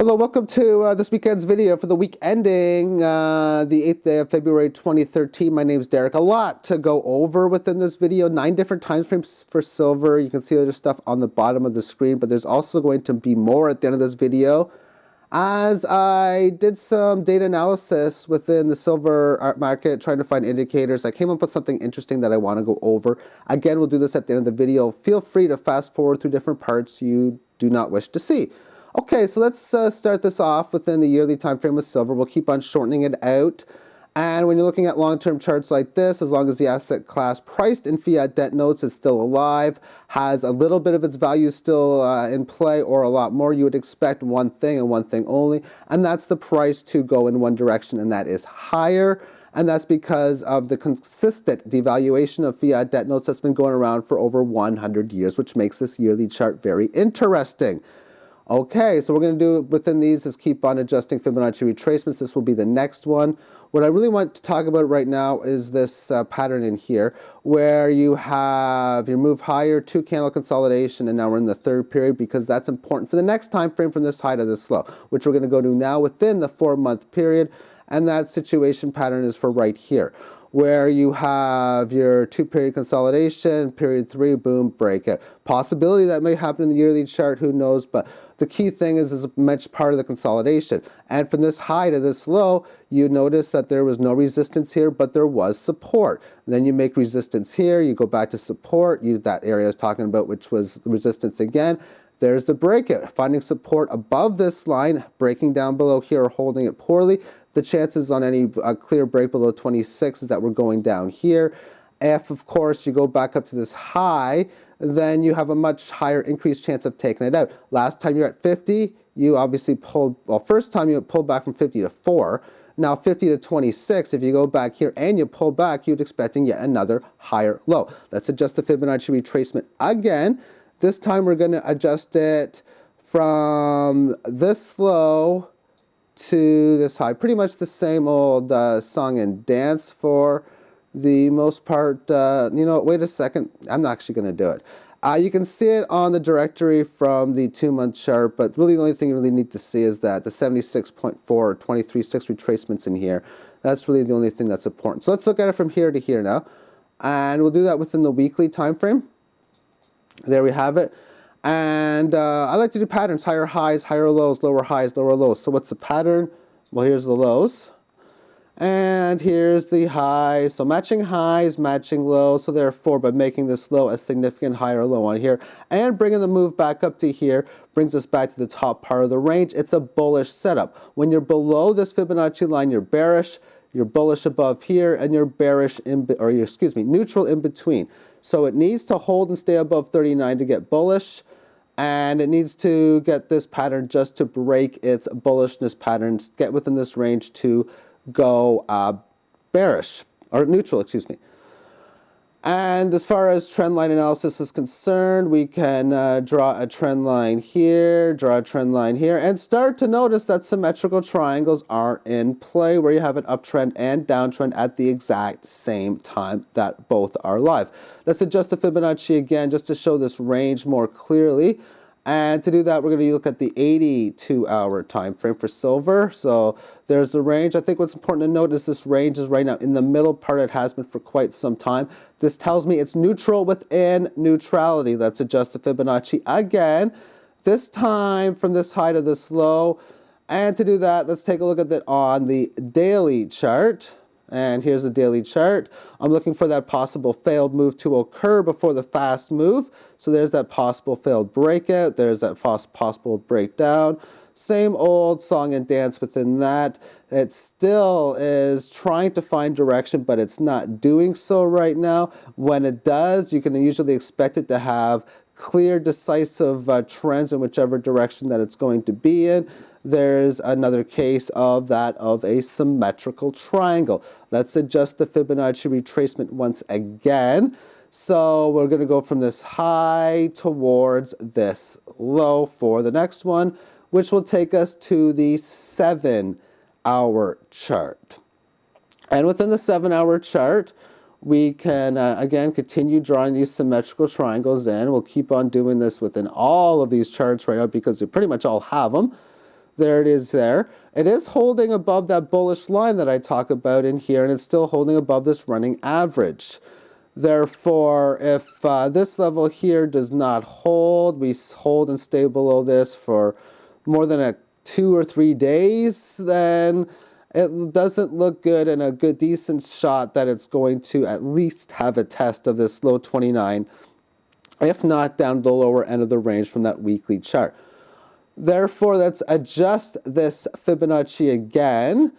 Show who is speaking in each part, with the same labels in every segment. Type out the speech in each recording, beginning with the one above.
Speaker 1: Hello, welcome to this weekend's video for the week ending the 8th day of February 2013. My name is Derek. A lot to go over within this video. 9 different time frames for silver. You can see other stuff on the bottom of the screen, but there's also going to be more at the end of this video. As I did some data analysis within the silver market, trying to find indicators, I came up with something interesting that I want to go over. Again, we'll do this at the end of the video. Feel free to fast forward through different parts you do not wish to see. Okay, so let's start this off within the yearly time frame with silver. We'll keep on shortening it out. And when you're looking at long-term charts like this, as long as the asset class priced in fiat debt notes is still alive, has a little bit of its value still in play or a lot more, you would expect one thing and one thing only, and that's the price to go in one direction, and that is higher. And that's because of the consistent devaluation of fiat debt notes that's been going around for over 100 years, which makes this yearly chart very interesting. Okay, so what we're going to do within these is keep on adjusting Fibonacci retracements. This will be the next one. What I really want to talk about right now is this pattern in here where you have your move higher, 2 candle consolidation, and now we're in the third period because that's important for the next time frame from this high to this low, which we're going to go to now within the 4-month period, and that situation pattern is for right here, where you have your 2-period consolidation, period 3, boom, breakout. Possibility that may happen in the yearly chart, who knows, but the key thing is much part of the consolidation. And from this high to this low, you notice that there was no resistance here, but there was support. And then you make resistance here, you go back to support, that area I was talking about, which was resistance again. There's the breakout, finding support above this line, breaking down below here or holding it poorly. The chances on any clear break below 26 is that we're going down here. If, of course, you go back up to this high, then you have a much higher increased chance of taking it out. Last time you're at 50, you obviously pulled, well, first time you pulled back from 50 to 4. Now 50 to 26, if you go back here and you pull back, you're expecting yet another higher low. Let's adjust the Fibonacci retracement again. This time we're going to adjust it from this low to this high. Pretty much the same old song and dance for the most part. You know, wait a second. I'm not actually going to do it. You can see it on the directory from the 2-month chart, but really the only thing you really need to see is that the 76.4 or 23.6 retracements in here. That's really the only thing that's important. So let's look at it from here to here now. And we'll do that within the weekly time frame. There we have it. And I like to do patterns, higher highs, higher lows, lower highs, lower lows. So what's the pattern? Well, here's the lows. And here's the highs. So matching highs, matching lows. So therefore, by making this low a significant higher low on here and bringing the move back up to here, brings us back to the top part of the range. It's a bullish setup. When you're below this Fibonacci line, you're bearish. You're bullish above here, and you're bearish neutral in between. So it needs to hold and stay above 39 to get bullish. And it needs to get this pattern just to break its bullishness patterns, get within this range to go bearish, or neutral, excuse me. And as far as trend line analysis is concerned, we can draw a trend line here, draw a trend line here, and start to notice that symmetrical triangles are in play, where you have an uptrend and downtrend at the exact same time that both are live. Let's adjust the Fibonacci again just to show this range more clearly. And to do that, we're going to look at the 82-hour time frame for silver. So there's the range. I think what's important to note is this range is right now in the middle part. It has been for quite some time. This tells me it's neutral within neutrality. Let's adjust the Fibonacci again, this time from this high to this low. And to do that, let's take a look at that on the daily chart. And here's the daily chart. I'm looking for that possible failed move to occur before the fast move. So there's that possible failed breakout. There's that possible breakdown. Same old song and dance within that. It still is trying to find direction, but it's not doing so right now. When it does, you can usually expect it to have clear, decisive trends in whichever direction that it's going to be in. There's another case of that of a symmetrical triangle. Let's adjust the Fibonacci retracement once again. So we're going to go from this high towards this low for the next one, which will take us to the 7-hour chart. And within the 7-hour chart, we can, again, continue drawing these symmetrical triangles in. We'll keep on doing this within all of these charts right now because we pretty much all have them. There it is there. It is holding above that bullish line that I talk about in here, and it's still holding above this running average. Therefore, if this level here does not hold, we hold and stay below this for more than 2 or 3 days, then it doesn't look good and a good decent shot that it's going to at least have a test of this low 29, if not down the lower end of the range from that weekly chart. Therefore, let's adjust this Fibonacci again.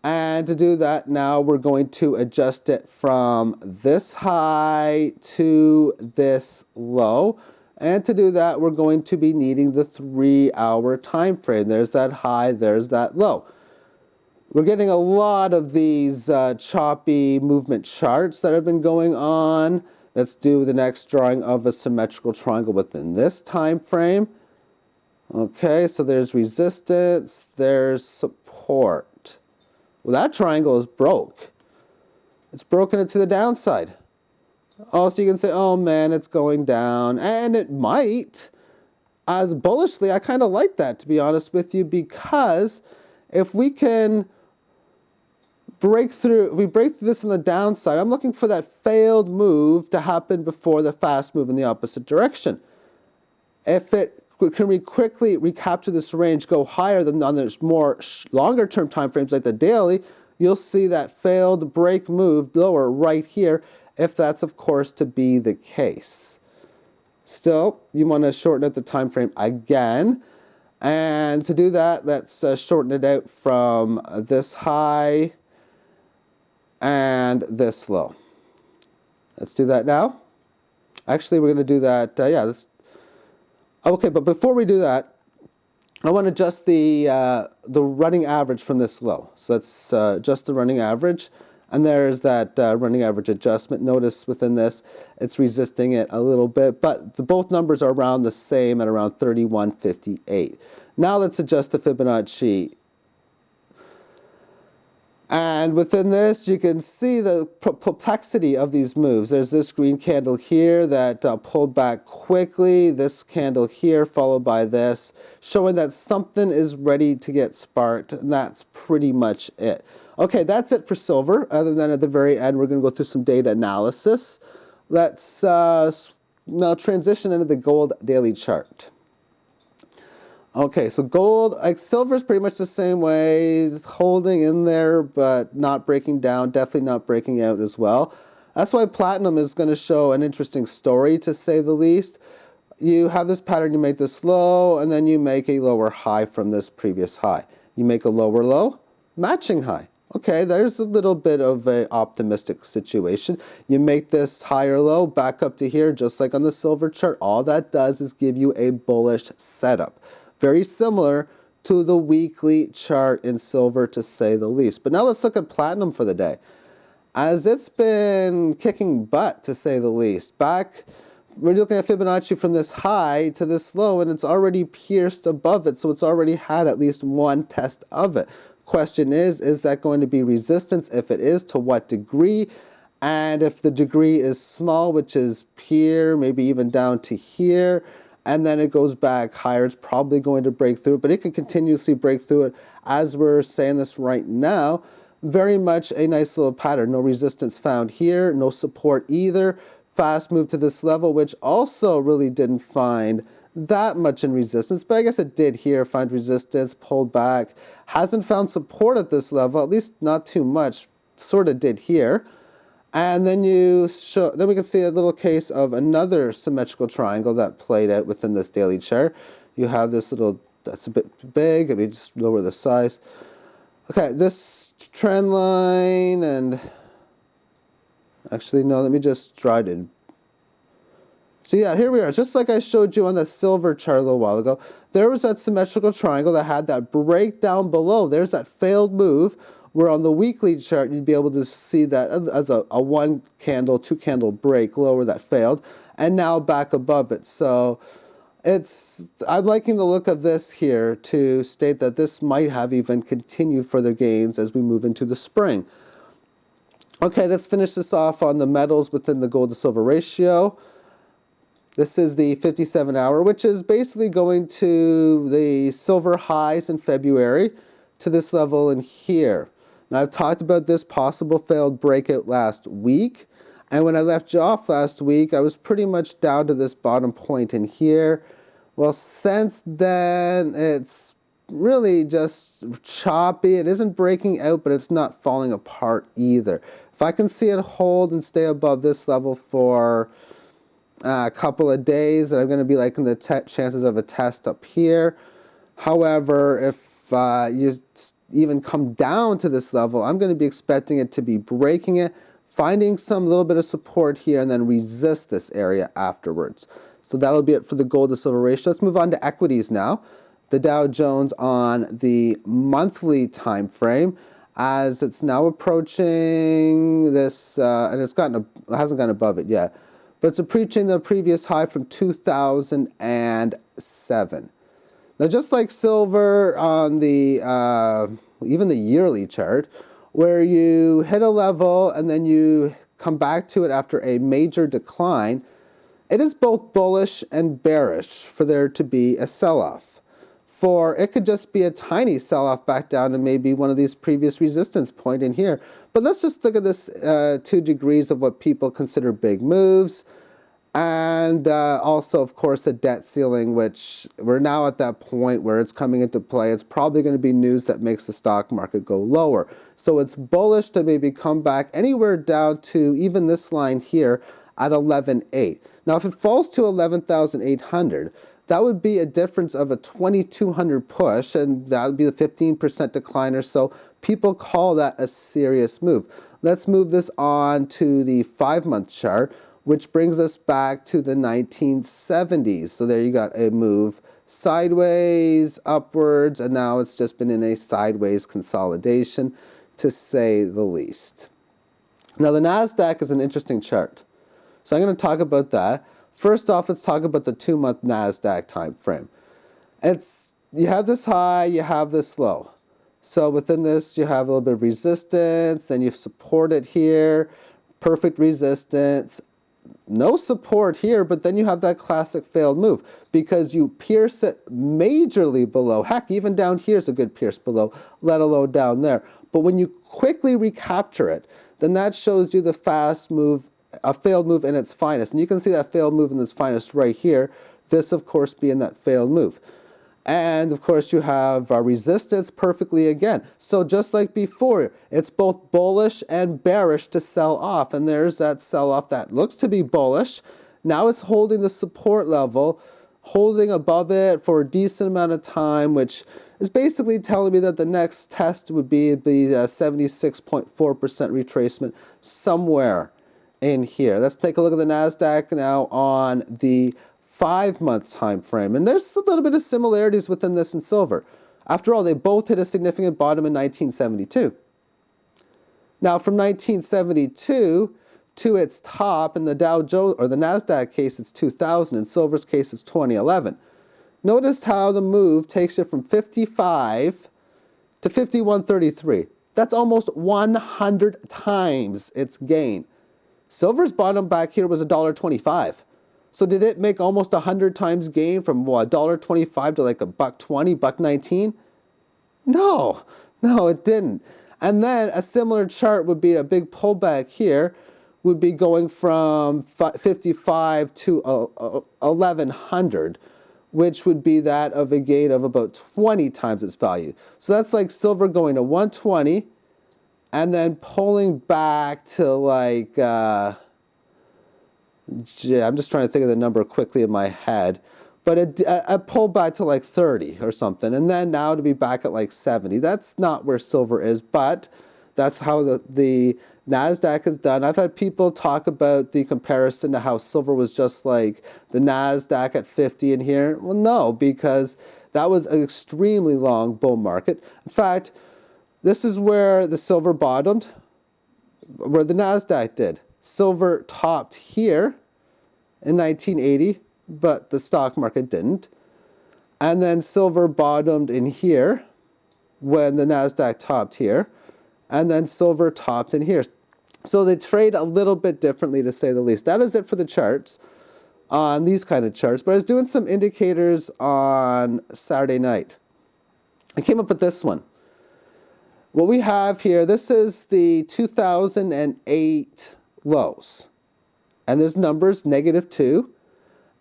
Speaker 1: And to do that, now we're going to adjust it from this high to this low. And to do that, we're going to be needing the 3-hour time frame. There's that high, there's that low. We're getting a lot of these choppy movement charts that have been going on. Let's do the next drawing of a symmetrical triangle within this time frame. Okay, so there's resistance, there's support. Well, that triangle is broke. It's broken it to the downside. Oh, so you can say, oh man, it's going down. And it might. As bullishly, I kind of like that, to be honest with you, because if we can break through, if we break through this on the downside, I'm looking for that failed move to happen before the fast move in the opposite direction. If it can we quickly recapture this range, go higher than on those more longer term time frames like the daily, you'll see that failed break move lower right here, if that's of course to be the case. Still, you want to shorten out the time frame again, and to do that, let's shorten it out from this high and this low. Let's do that now. Actually, we're going to do that. Okay, but before we do that, I want to adjust the running average from this low. So let's adjust the running average, and there's that running average adjustment. Notice within this, it's resisting it a little bit, but both numbers are around the same at around 31.58. Now let's adjust the Fibonacci. And within this, you can see the perplexity of these moves. There's this green candle here that pulled back quickly. This candle here followed by this, showing that something is ready to get sparked. And that's pretty much it. Okay, that's it for silver. Other than at the very end, we're going to go through some data analysis. Let's now transition into the gold daily chart. Okay, so gold, like silver is pretty much the same way, it's holding in there, but not breaking down, definitely not breaking out as well. That's why platinum is going to show an interesting story, to say the least. You have this pattern, you make this low, and then you make a lower high from this previous high. You make a lower low, matching high. Okay, there's a little bit of an optimistic situation. You make this higher low, back up to here, just like on the silver chart. All that does is give you a bullish setup. Very similar to the weekly chart in silver, to say the least. But now let's look at platinum for the day. As it's been kicking butt, to say the least. We're looking at Fibonacci from this high to this low, and it's already pierced above it, so it's already had at least one test of it. Question is that going to be resistance? If it is, to what degree? And if the degree is small, which is here, maybe even down to here, and then it goes back higher, it's probably going to break through it, but it can continuously break through it. As we're saying this right now, very much a nice little pattern. No resistance found here, no support either. Fast move to this level, which also really didn't find that much in resistance, but I guess it did here find resistance, pulled back. Hasn't found support at this level, at least not too much, sort of did here. And then then we can see a little case of another symmetrical triangle that played out within this daily chart. You have this little, that's a bit big. Let me just lower the size. Okay, this trend line, and actually no, let me just try to. So yeah, here we are. Just like I showed you on the silver chart a little while ago, there was that symmetrical triangle that had that breakdown below. There's that failed move. Where on the weekly chart, you'd be able to see that as a one candle, two candle break lower that failed, and now back above it. So I'm liking the look of this here to state that this might have even continued further gains as we move into the spring. Okay, let's finish this off on the metals within the gold to silver ratio. This is the 57-hour, which is basically going to the silver highs in February to this level in here. Now, I've talked about this possible failed breakout last week. And when I left you off last week, I was pretty much down to this bottom point in here. Well, since then, it's really just choppy. It isn't breaking out, but it's not falling apart either. If I can see it hold and stay above this level for a couple of days, and I'm going to be liking the chances of a test up here. However, if you even come down to this level, I'm going to be expecting it to be breaking it, finding some little bit of support here, and then resist this area afterwards. So that'll be it for the gold to silver ratio. Let's move on to equities now. The Dow Jones on the monthly time frame, as it's now approaching this, and it hasn't gone above it yet, but it's approaching the previous high from 2007. Now, just like silver on the even the yearly chart, where you hit a level and then you come back to it after a major decline, it is both bullish and bearish for there to be a sell-off. For it could just be a tiny sell-off back down to maybe one of these previous resistance point in here. But let's just look at this 2 degrees of what people consider big moves. And also, of course, the debt ceiling, which we're now at that point where it's coming into play. It's probably going to be news that makes the stock market go lower. So it's bullish to maybe come back anywhere down to even this line here at 11.8. Now, if it falls to 11,800, that would be a difference of a 2,200 push, and that would be the 15% decline or so. People call that a serious move. Let's move this on to the 5-month chart, which brings us back to the 1970s. So there you got a move sideways, upwards, and now it's just been in a sideways consolidation, to say the least. Now, the Nasdaq is an interesting chart. So I'm going to talk about that. First off, let's talk about the 2-month Nasdaq time frame. You have this high, you have this low. So within this, you have a little bit of resistance, then you support it here, perfect resistance. No support here, but then you have that classic failed move because you pierce it majorly below. Heck, even down here is a good pierce below, let alone down there. But when you quickly recapture it, then that shows you the fast move, a failed move in its finest. And you can see that failed move in its finest right here. This, of course, being that failed move. And, of course, you have resistance perfectly again. So just like before, it's both bullish and bearish to sell off. And there's that sell-off that looks to be bullish. Now it's holding the support level, holding above it for a decent amount of time, which is basically telling me that the next test would be the 76.4% retracement somewhere in here. Let's take a look at the Nasdaq now on the 5-month time frame, and there's a little bit of similarities within this and silver. After all, they both hit a significant bottom in 1972. Now, from 1972 to its top in the Dow Jones or the Nasdaq case, it's 2000. In silver's case, it's 2011. Notice how the move takes you from 55 to 51.33. That's almost 100 times its gain. Silver's bottom back here was $1.25. So did it make almost 100 times gain from what, $1.25 to like $1.20, $1.19? No, it didn't. And then a similar chart would be a big pullback here, would be going from 55 to 1100, which would be that of a gain of about 20 times its value. So that's like silver going to 120 and then pulling back to like, I'm just trying to think of the number quickly in my head, but a pullback to like 30 or something, and then now to be back at like 70. That's not where silver is, but that's how the Nasdaq is done. I've had people talk about the comparison to how silver was just like the Nasdaq at 50 in here. Well, no, because that was an extremely long bull market. In fact, this is where the silver bottomed, where the Nasdaq did. Silver topped here in 1980, but the stock market didn't. And then silver bottomed in here when the Nasdaq topped here. And then silver topped in here. So they trade a little bit differently, to say the least. That is it for the charts. on these kind of charts, but I was doing some indicators on Saturday night. I came up with this one. What we have here, this is the 2008 lows. And there's numbers, -2.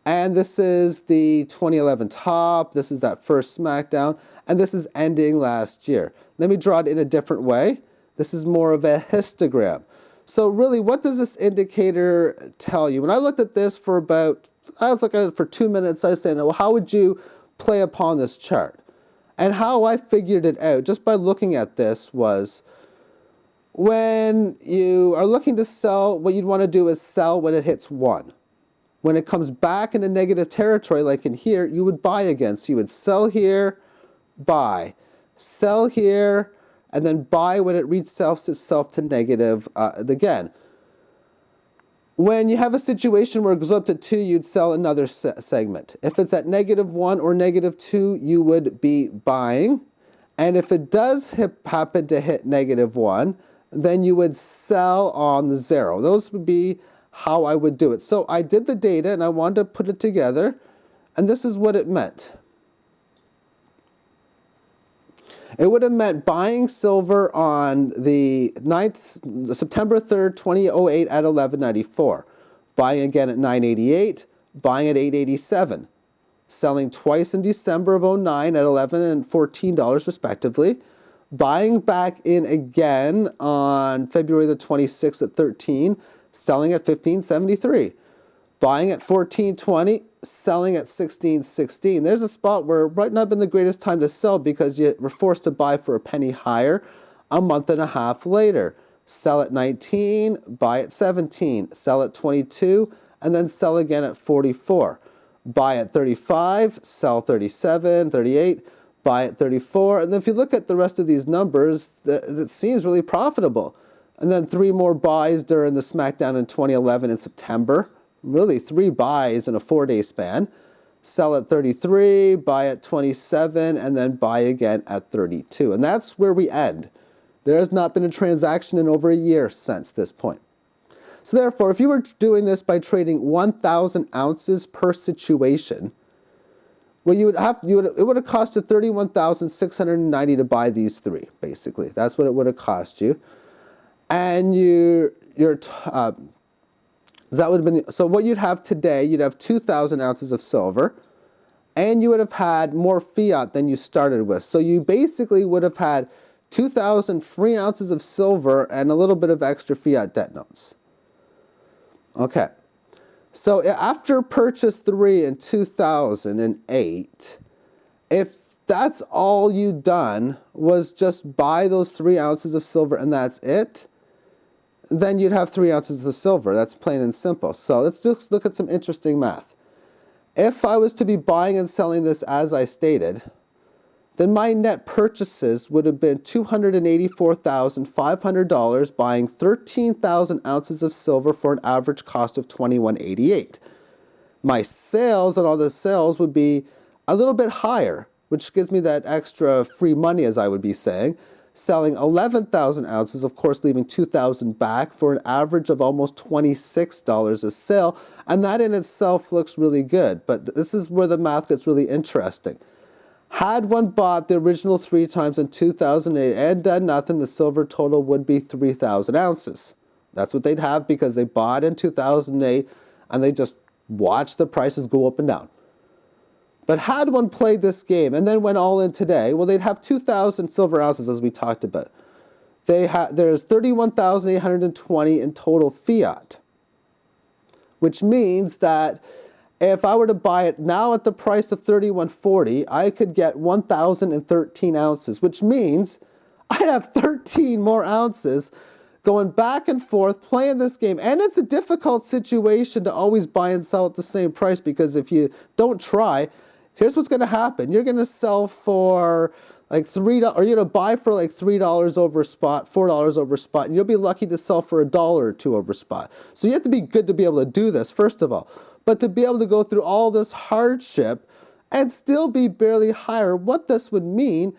Speaker 1: And this is the 2011 top. This is that first smackdown. And this is ending last year. Let me draw it in a different way. This is more of a histogram. So really, what does this indicator tell you? When I looked at this for I was looking at it for 2 minutes. I was saying, well, how would you play upon this chart? And how I figured it out, just by looking at this, was when you are looking to sell, what you'd want to do is sell when it hits 1. When it comes back into negative territory, like in here, you would buy again. So you would sell here, buy, sell here, and then buy when it reaches itself to negative again. When you have a situation where it goes up to 2, you'd sell another segment. If it's at -1 or -2, you would be buying. And if it does happen to hit -1, then you would sell on the 0. Those would be how I would do it. So I did the data and I wanted to put it together, and this is what it meant. It would have meant buying silver on the September 3rd, 2008 at 11.94, buying again at 9.88, buying at 8.87, selling twice in December of 09 at $11 and $14 respectively, buying back in again on February the 26th at 13, selling at 15.73, buying at 14.20, selling at 16.16. There's a spot where it might not have been the greatest time to sell because you were forced to buy for a penny higher a month and a half later. Sell at 19, buy at 17, sell at 22, and then sell again at 44. Buy at 35, sell 37, 38, buy at 34. And then if you look at the rest of these numbers, it seems really profitable. And then 3 more buys during the smackdown in 2011 in September. Really 3 buys in a 4-day span. Sell at 33, buy at 27, and then buy again at 32. And that's where we end. There has not been a transaction in over a year since this point. So therefore, if you were doing this by trading 1,000 ounces per situation, well, it would have cost you $31,690 to buy these 3, basically. That's what it would have cost you. And that would have been, so what you'd have today, you'd have 2,000 ounces of silver, and you would have had more fiat than you started with. So you basically would have had 2,000 free ounces of silver and a little bit of extra fiat debt notes. Okay. So after purchase 3 in 2008, if that's all you'd done was just buy those 3 ounces of silver and that's it, then you'd have 3 ounces of silver. That's plain and simple. So let's just look at some interesting math. If I was to be buying and selling this as I stated, then my net purchases would have been $284,500, buying 13,000 ounces of silver for an average cost of $21.88. My sales and all the sales would be a little bit higher, which gives me that extra free money, as I would be saying, selling 11,000 ounces, of course leaving 2,000 back for an average of almost $26 a sale, and that in itself looks really good. But this is where the math gets really interesting. Had one bought the original 3 times in 2008 and done nothing, the silver total would be 3,000 ounces. That's what they'd have because they bought in 2008 and they just watched the prices go up and down. But had one played this game and then went all in today, well, they'd have 2,000 silver ounces, as we talked about. There's 31,820 in total fiat, which means that if I were to buy it now at the price of $31.40, I could get 1,013 ounces, which means I'd have 13 more ounces going back and forth, playing this game. And it's a difficult situation to always buy and sell at the same price, because if you don't try, here's what's going to happen. You're going to sell for like $3, or you're going to buy for like $3 over spot, $4 over spot, and you'll be lucky to sell for $1 or $2 over spot. So you have to be good to be able to do this, first of all. But to be able to go through all this hardship and still be barely higher, what this would mean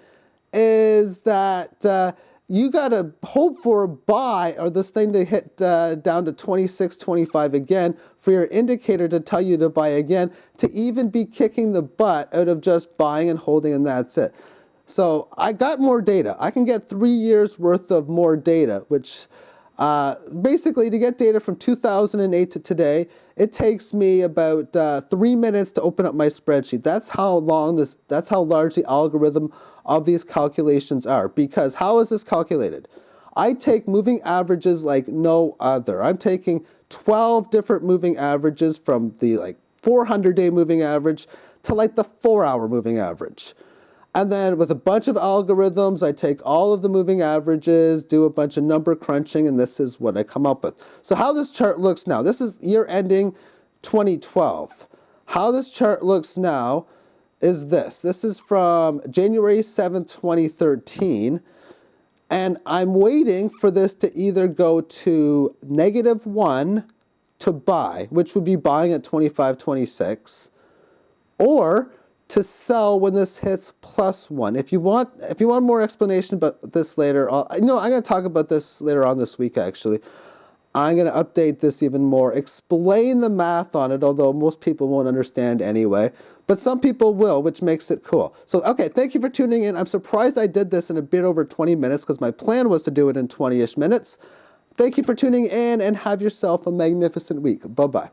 Speaker 1: is that you got to hope for a buy or this thing to hit down to 26, 25 again for your indicator to tell you to buy again, to even be kicking the butt out of just buying and holding, and that's it. So I got more data. I can get 3 years worth of more data, which basically to get data from 2008 to today, it takes me about 3 minutes to open up my spreadsheet. That's how large the algorithm of these calculations are. Because how is this calculated? I take moving averages like no other. I'm taking 12 different moving averages from the 400-day moving average to the 4-hour moving average. And then with a bunch of algorithms, I take all of the moving averages, do a bunch of number crunching, and this is what I come up with. So how this chart looks now, this is year ending 2012. How this chart looks now is this. This is from January 7th, 2013. And I'm waiting for this to either go to -1 to buy, which would be buying at 25.26, or to sell when this hits +1. If you want more explanation about this later, I'm going to talk about this later on this week, actually. I'm going to update this even more, explain the math on it, although most people won't understand anyway. But some people will, which makes it cool. So, okay, thank you for tuning in. I'm surprised I did this in a bit over 20 minutes because my plan was to do it in 20-ish minutes. Thank you for tuning in and have yourself a magnificent week. Bye-bye.